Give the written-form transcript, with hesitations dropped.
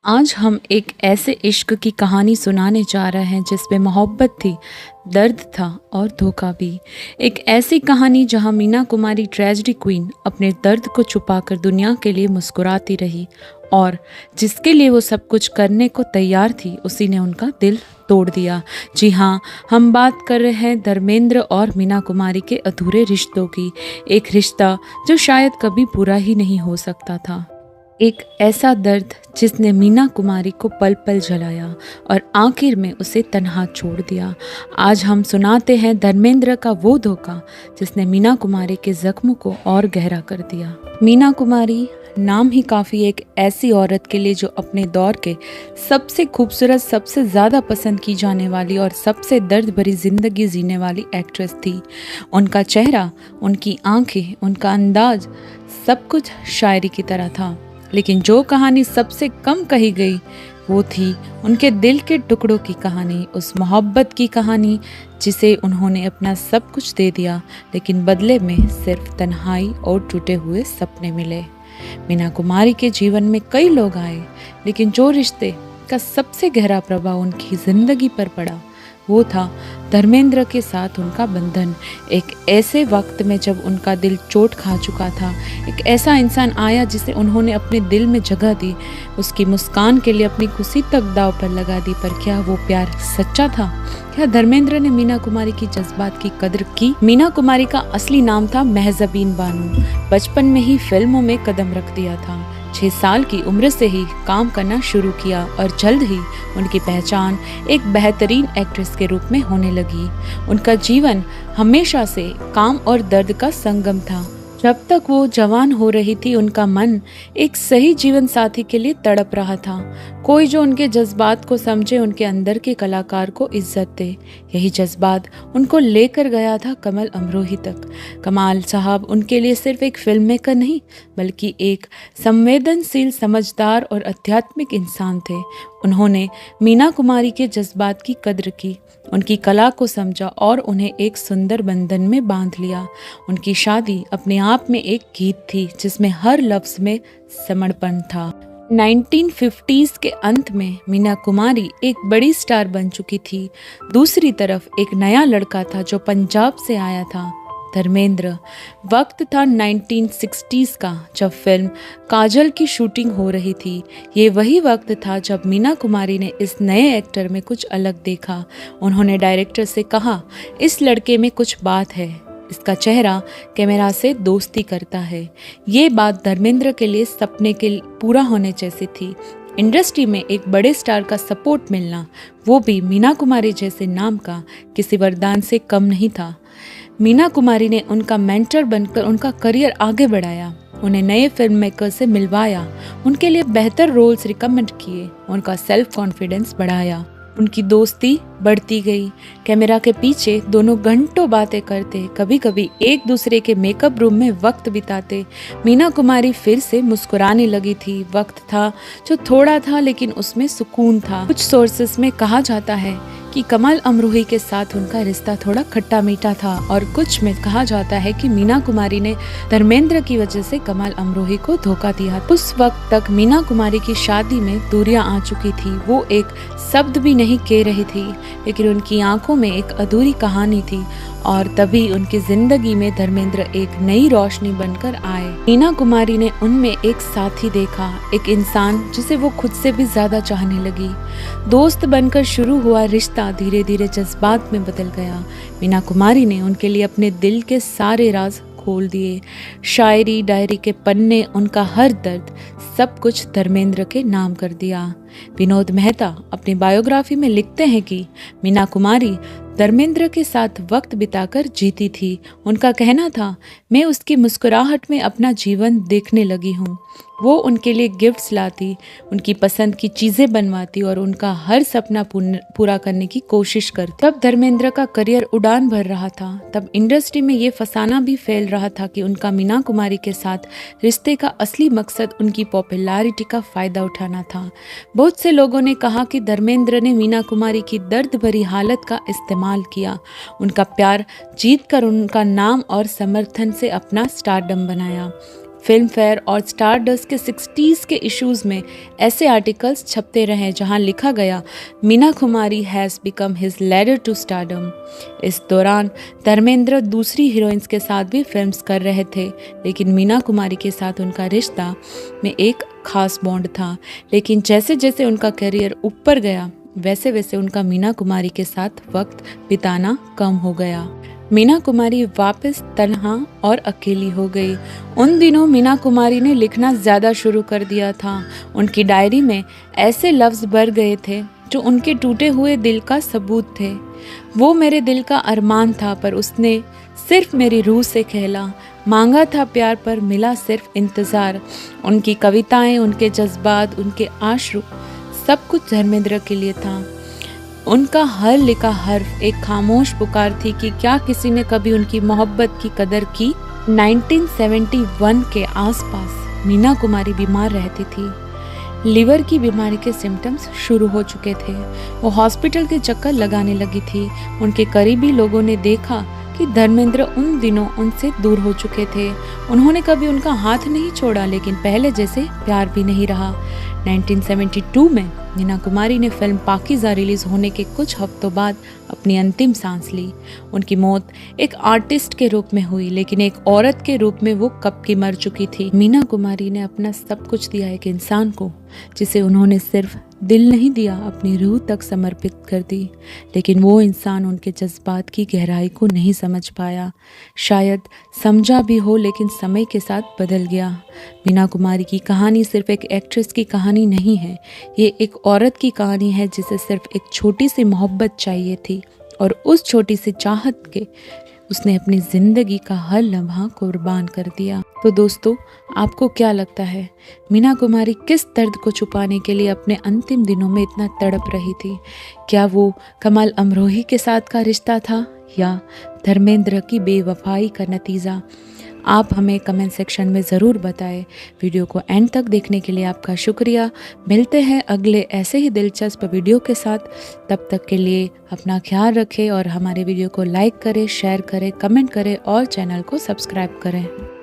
आज हम एक ऐसे इश्क की कहानी सुनाने जा रहे हैं जिसमें मोहब्बत थी, दर्द था और धोखा भी। एक ऐसी कहानी जहां मीना कुमारी ट्रेजेडी क्वीन अपने दर्द को छुपाकर दुनिया के लिए मुस्कुराती रही और जिसके लिए वो सब कुछ करने को तैयार थी उसी ने उनका दिल तोड़ दिया। जी हाँ, हम बात कर रहे हैं धर्मेंद्र और मीना कुमारी के अधूरे रिश्तों की। एक रिश्ता जो शायद कभी पूरा ही नहीं हो सकता था। एक ऐसा दर्द जिसने मीना कुमारी को पल पल जलाया और आखिर में उसे तन्हा छोड़ दिया। आज हम सुनाते हैं धर्मेंद्र का वो धोखा जिसने मीना कुमारी के जख्मों को और गहरा कर दिया। मीना कुमारी नाम ही काफ़ी एक ऐसी औरत के लिए जो अपने दौर के सबसे खूबसूरत, सबसे ज़्यादा पसंद की जाने वाली और सबसे दर्द भरी ज़िंदगी जीने वाली एक्ट्रेस थी। उनका चेहरा, उनकी आंखें, उनका अंदाज सब कुछ शायरी की तरह था। लेकिन जो कहानी सबसे कम कही गई वो थी उनके दिल के टुकड़ों की कहानी, उस मोहब्बत की कहानी जिसे उन्होंने अपना सब कुछ दे दिया लेकिन बदले में सिर्फ तन्हाई और टूटे हुए सपने मिले। मीना कुमारी के जीवन में कई लोग आए लेकिन जो रिश्ते का सबसे गहरा प्रभाव उनकी जिंदगी पर पड़ा वो था धर्मेंद्र के साथ उनका बंधन। एक ऐसे वक्त में जब उनका दिल चोट खा चुका था, एक ऐसा इंसान आया जिसे उन्होंने अपने दिल में जगह दी, उसकी मुस्कान के लिए अपनी खुशी तक दांव पर लगा दी। पर क्या वो प्यार सच्चा था? क्या धर्मेंद्र ने मीना कुमारी की जज्बात की कदर की? मीना कुमारी का असली नाम था महजबीन बानो। बचपन में ही फिल्मों में कदम रख दिया था। 6 साल की उम्र से ही काम करना शुरू किया और जल्द ही उनकी पहचान एक बेहतरीन एक्ट्रेस के रूप में होने लगी। उनका जीवन हमेशा से काम और दर्द का संगम था। जब तक वो जवान हो रही थी उनका मन एक सही जीवन साथी के लिए तड़प रहा था, कोई जो उनके जज्बात को समझे, उनके अंदर के कलाकार को इज्जत दे। यही जज्बात उनको लेकर गया था कमल अमरोही तक। कमाल साहब उनके लिए सिर्फ एक फिल्म मेकर नहीं बल्कि एक संवेदनशील, समझदार और आध्यात्मिक इंसान थे। उन्होंने मीना कुमारी के जज्बात की कद्र की, उनकी कला को समझा और उन्हें एक सुंदर बंधन में बांध लिया। उनकी शादी अपने आप में एक गीत थी जिसमें हर लफ्ज में समर्पण था। 1950s के अंत में मीना कुमारी एक बड़ी स्टार बन चुकी थी। दूसरी तरफ एक नया लड़का था जो पंजाब से आया था, धर्मेंद्र। वक्त था 1960s का जब फिल्म काजल की शूटिंग हो रही थी। ये वही वक्त था जब मीना कुमारी ने इस नए एक्टर में कुछ अलग देखा। उन्होंने डायरेक्टर से कहा, इस लड़के में कुछ बात है, इसका चेहरा कैमरा से दोस्ती करता है। ये बात धर्मेंद्र के लिए सपने के पूरा होने जैसी थी। इंडस्ट्री में एक बड़े स्टार का सपोर्ट मिलना, वो भी मीना कुमारी जैसे नाम का, किसी वरदान से कम नहीं था। मीना कुमारी ने उनका मेंटर बनकर उनका करियर आगे बढ़ाया, उन्हें नए फिल्म मेकर से मिलवाया, उनके लिए बेहतर रोल्स रिकमेंड किए, उनका सेल्फ कॉन्फिडेंस बढ़ाया। उनकी दोस्ती बढ़ती गई। कैमरा के पीछे दोनों घंटों बातें करते, कभी कभी एक दूसरे के मेकअप रूम में वक्त बिताते। मीना कुमारी फिर से मुस्कुराने लगी थी। वक्त था जो थोड़ा था लेकिन उसमें सुकून था। कुछ सोर्सेस में कहा जाता है कि कमल अमरोही के साथ उनका रिश्ता थोड़ा खट्टा मीठा था और कुछ में कहा जाता है कि मीना कुमारी ने धर्मेंद्र की वजह से कमल अमरोही को धोखा दिया। उस वक्त तक मीना कुमारी की शादी में दूरियां आ चुकी थी। वो एक शब्द भी नहीं कह रही थी लेकिन उनकी आंखों में एक अधूरी कहानी थी और तभी उनकी जिंदगी में धर्मेंद्र एक नई रोशनी बनकर आए। मीना कुमारी ने उनमें एक साथी देखा, एक इंसान जिसे वो खुद से भी ज्यादा चाहने लगी। दोस्त बनकर शुरू हुआ रिश्ता धीरे धीरे जज्बात में बदल गया। मीना कुमारी ने उनके लिए अपने दिल के सारे राज खोल दिए। शायरी, डायरी के पन्ने, उनका हर दर्द, सब कुछ धर्मेंद्र के नाम कर दिया। विनोद मेहता अपनी बायोग्राफी में लिखते हैं कि मीना कुमारी धर्मेंद्र के साथ वक्त बिताकर जीती थी। उनका कहना था, मैं उसकी मुस्कुराहट में अपना जीवन देखने लगी हूँ। वो उनके लिए गिफ्ट्स लाती, उनकी पसंद की चीज़ें बनवाती और उनका हर सपना पूरा करने की कोशिश करती। तब धर्मेंद्र का करियर उड़ान भर रहा था। तब इंडस्ट्री में ये फसाना भी फैल रहा था कि उनका मीना कुमारी के साथ रिश्ते का असली मकसद उनकी पॉपुलैरिटी का फ़ायदा उठाना था। बहुत से लोगों ने कहा कि धर्मेंद्र ने मीना कुमारी की दर्द भरी हालत का इस्तेमाल किया, उनका प्यार जीत कर उनका नाम और समर्थन से अपना स्टारडम बनाया। फिल्म फेयर और स्टारडस्ट के 60s के इश्यूज़ में ऐसे आर्टिकल्स छपते रहे जहां लिखा गया Meena Kumari has become his ladder to stardom. इस दौरान धर्मेंद्र दूसरी हीरोइंस के साथ भी फिल्म्स कर रहे थे, लेकिन मीना कुमारी के साथ उनका रिश्ता में एक खास बॉन्ड था। लेकिन जैसे जैसे उनका करियर ऊपर गया वैसे वैसे उनका मीना कुमारी के साथ वक्त बिताना कम हो गया। मीना कुमारी वापस तन्हा और अकेली हो गई। उन दिनों मीना कुमारी ने लिखना ज़्यादा शुरू कर दिया था। उनकी डायरी में ऐसे लफ्ज़ भर गए थे जो उनके टूटे हुए दिल का सबूत थे। वो मेरे दिल का अरमान था पर उसने सिर्फ मेरी रूह से खेला, मांगा था प्यार पर मिला सिर्फ इंतज़ार। उनकी कविताएं, उनके जज्बात, उनके आश्रू, सब कुछ धर्मेंद्र के लिए था। उनका हर लिखा हर्फ एक खामोश पुकार थी कि क्या किसी ने कभी उनकी मोहब्बत की कदर की। 1971 के आसपास मीना कुमारी बीमार रहती थी। लिवर की बीमारी के सिम्टम्स शुरू हो चुके थे। वो हॉस्पिटल के चक्कर लगाने लगी थी। उनके करीबी लोगों ने देखा कि धर्मेंद्र उन दिनों उनसे दूर हो चुके थे। उन्होंने कभी उनका हाथ नहीं छोड़ा, लेकिन पहले जैसे प्यार भी नहीं रहा। 1972 में मीना कुमारी ने फिल्म पाकीज़ा रिलीज होने के कुछ हफ्तों बाद अपनी अंतिम सांस ली। उनकी मौत एक आर्टिस्ट के रूप में हुई, लेकिन एक औरत के रूप में वो कब की मर चुकी थी। मीना कुमारी ने अपना सब कुछ दिया एक इंसान को जिसे उन्होंने सिर्फ दिल नहीं दिया, अपनी रूह तक समर्पित कर दी। लेकिन वो इंसान उनके जज्बात की गहराई को नहीं समझ पाया। शायद समझा भी हो, लेकिन समय के साथ बदल गया। मीना कुमारी की कहानी सिर्फ एक एक्ट्रेस की कहानी नहीं है, ये एक औरत की कहानी है जिसे सिर्फ एक छोटी सी मोहब्बत चाहिए थी और उस छोटी सी चाहत के उसने अपनी ज़िंदगी का हर लम्हा कुर्बान कर दिया। तो दोस्तों, आपको क्या लगता है मीना कुमारी किस दर्द को छुपाने के लिए अपने अंतिम दिनों में इतना तड़प रही थी? क्या वो कमाल अमरोही के साथ का रिश्ता था या धर्मेंद्र की बेवफाई का नतीजा? आप हमें कमेंट सेक्शन में ज़रूर बताएं। वीडियो को एंड तक देखने के लिए आपका शुक्रिया। मिलते हैं अगले ऐसे ही दिलचस्प वीडियो के साथ। तब तक के लिए अपना ख्याल रखें और हमारे वीडियो को लाइक करें, शेयर करें, कमेंट करें और चैनल को सब्सक्राइब करें।